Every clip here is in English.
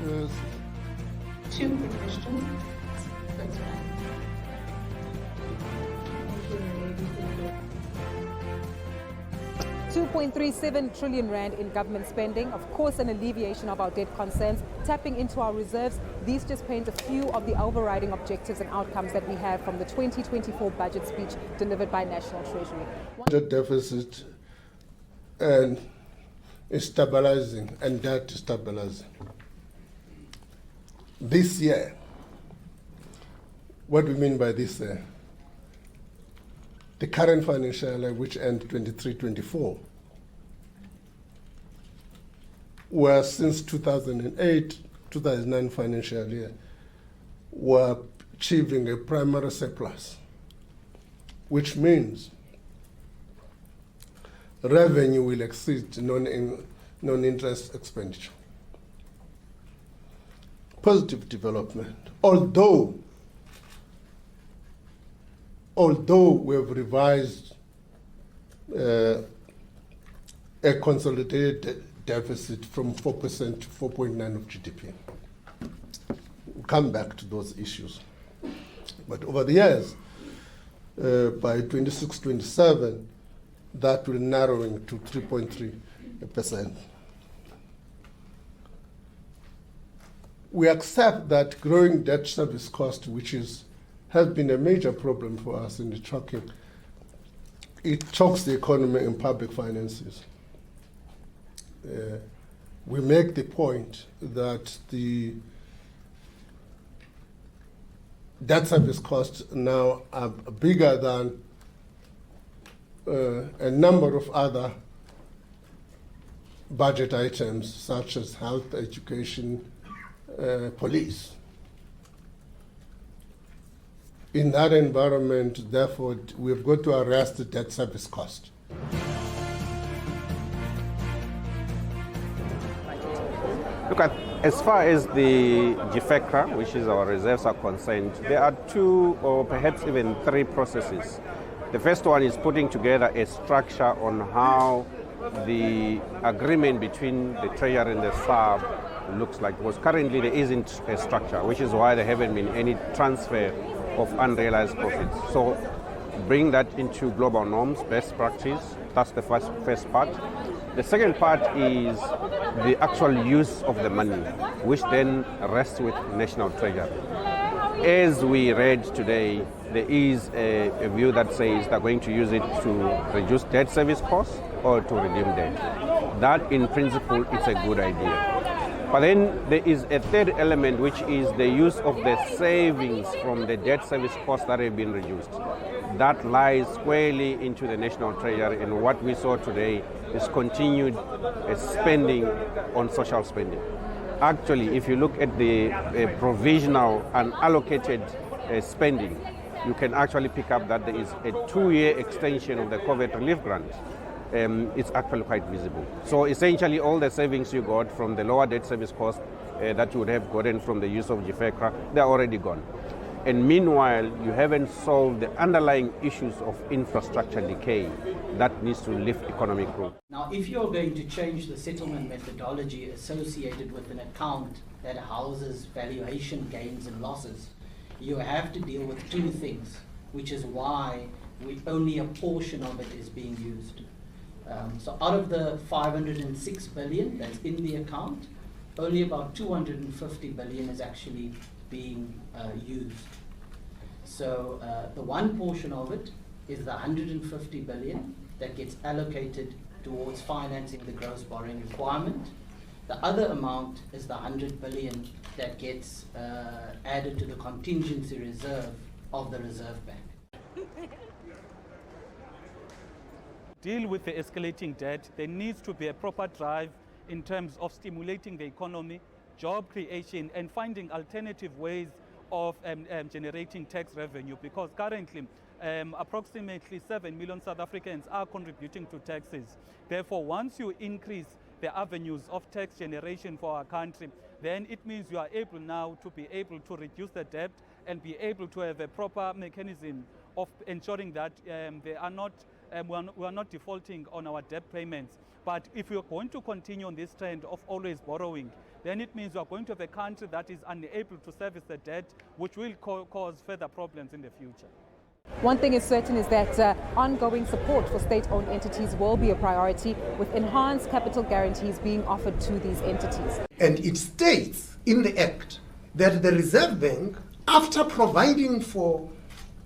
Yes. Two quick questions. That's right. 2.37 trillion rand in government spending, of course an alleviation of our debt concerns, tapping into our reserves. These just paint a few of the overriding objectives and outcomes that we have from the 2024 budget speech delivered by National Treasury. The deficit and is stabilizing and debt is stabilizing. This year, what do we mean by this year? The current financial year, which ends 23-24, where since 2008-2009 financial year, we're achieving a primary surplus, which means revenue will exceed non-interest expenditure. Positive development, although we have revised a consolidated deficit from 4% to 4.9% of GDP. We'll come back to those issues. But over the years, by 26-27, that will narrowing to 3.3%. We accept that growing debt service cost, which has been a major problem for us in the tracking, it chokes the economy and public finances. We make the point that the debt service costs now are bigger than a number of other budget items such as health, education, police. In that environment, therefore, we've got to arrest the debt service cost. Look at, as far as the GFECRA, which is our reserves, are concerned, there are two or perhaps even three processes. The first one is putting together a structure on how the agreement between the Treasury and the SARB looks like, because currently there isn't a structure, which is why there haven't been any transfer of unrealized profits. So bring that into global norms, best practice. That's the first part. The second part is the actual use of the money, which then rests with National Treasury. As we read today, there is a view that says they're going to use it to reduce debt service costs or to redeem debt. That, in principle, is a good idea. But then there is a third element, which is the use of the savings from the debt service costs that have been reduced. That lies squarely into the National Treasury, and what we saw today is continued spending on social spending. Actually, if you look at the provisional and allocated spending, you can actually pick up that there is a 2-year extension of the COVID relief grant. It's actually quite visible. So essentially all the savings you got from the lower debt service cost that you would have gotten from the use of GFECRA, they're already gone. And meanwhile, you haven't solved the underlying issues of infrastructure decay that needs to lift economic growth. Now, if you're going to change the settlement methodology associated with an account that houses valuation gains and losses, you have to deal with two things, which is why only a portion of it is being used. So out of the 506 billion that's in the account, only about 250 billion is actually being used. So the one portion of it is the 150 billion that gets allocated towards financing the gross borrowing requirement. The other amount is the 100 billion that gets added to the contingency reserve of the Reserve Bank. Deal with the escalating debt. There needs to be a proper drive in terms of stimulating the economy, job creation, and finding alternative ways of generating tax revenue, because currently approximately 7 million South Africans are contributing to taxes. Therefore, once you increase the avenues of tax generation for our country, then it means you are able now to be able to reduce the debt and be able to have a proper mechanism of ensuring that there are not we are not defaulting on our debt payments. But if we are going to continue on this trend of always borrowing, then it means we are going to have a country that is unable to service the debt, which will cause further problems in the future. One thing is certain is that ongoing support for state-owned entities will be a priority, with enhanced capital guarantees being offered to these entities. And it states in the Act that the Reserve Bank, after providing for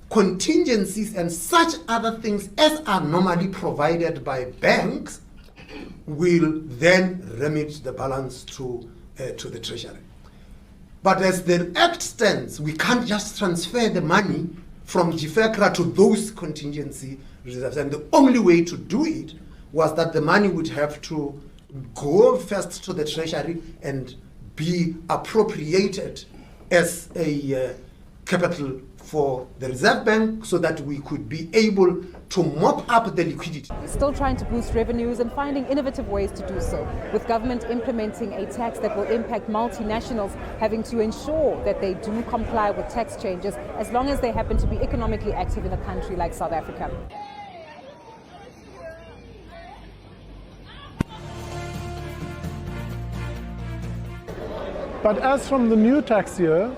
contingencies and such other things as are normally provided by banks, will then remit the balance to the Treasury. But as the Act stands, we can't just transfer the money from GFECRA to those contingency reserves. And the only way to do it was that the money would have to go first to the Treasury and be appropriated as a capital for the Reserve Bank so that we could be able to mop up the liquidity. Still trying to boost revenues and finding innovative ways to do so, with government implementing a tax that will impact multinationals having to ensure that they do comply with tax changes as long as they happen to be economically active in a country like South Africa. But as from the new tax year,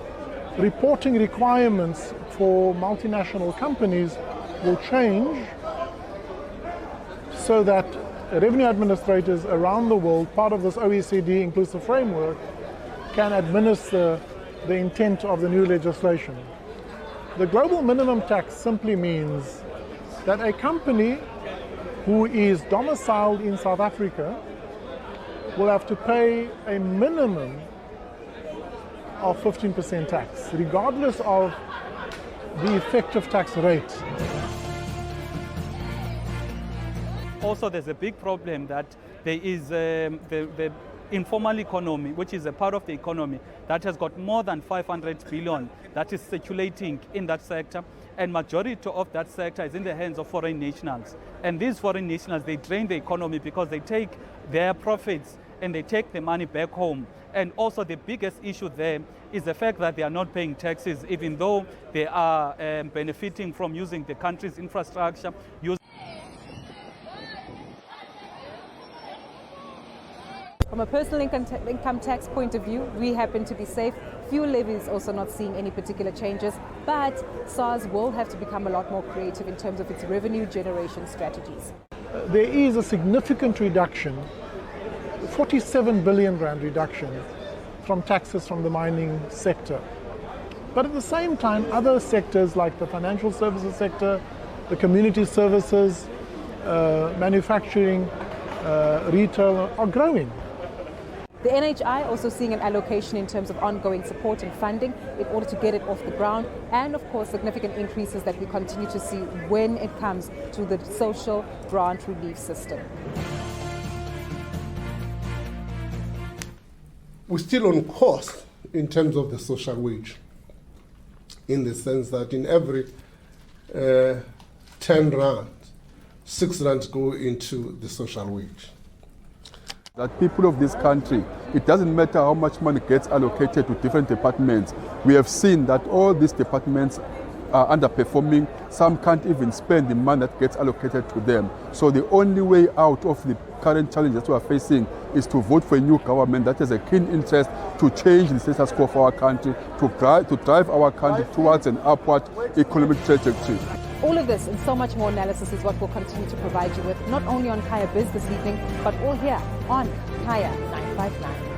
reporting requirements for multinational companies will change so that revenue administrators around the world, part of this OECD inclusive framework, can administer the intent of the new legislation. The global minimum tax simply means that a company who is domiciled in South Africa will have to pay a minimum of 15% tax, regardless of the effective tax rate. Also, there's a big problem that there is the informal economy, which is a part of the economy that has got more than 500 billion that is circulating in that sector, and majority of that sector is in the hands of foreign nationals. And these foreign nationals, they drain the economy because they take their profits and they take the money back home. And also the biggest issue there is the fact that they are not paying taxes, even though they are benefiting from using the country's infrastructure. From a personal income tax point of view, we happen to be safe. Fuel levies also not seeing any particular changes, but SARS will have to become a lot more creative in terms of its revenue generation strategies. There is a significant reduction, 47 billion rand reduction from taxes from the mining sector. But at the same time, other sectors like the financial services sector, the community services, manufacturing, retail are growing. The NHI also seeing an allocation in terms of ongoing support and funding in order to get it off the ground, and of course significant increases that we continue to see when it comes to the social grant relief system. We're still on course in terms of the social wage, in the sense that in every 10 rand, 6 rand go into the social wage. That people of this country, it doesn't matter how much money gets allocated to different departments. We have seen that all these departments are underperforming. Some can't even spend the money that gets allocated to them. So the only way out of the current challenges that we are facing is to vote for a new government that has a keen interest to change the status quo for our country, to drive our country towards an upward economic trajectory. All of this and so much more analysis is what we'll continue to provide you with, not only on Kayabiz this evening, but all here on Kaya 959.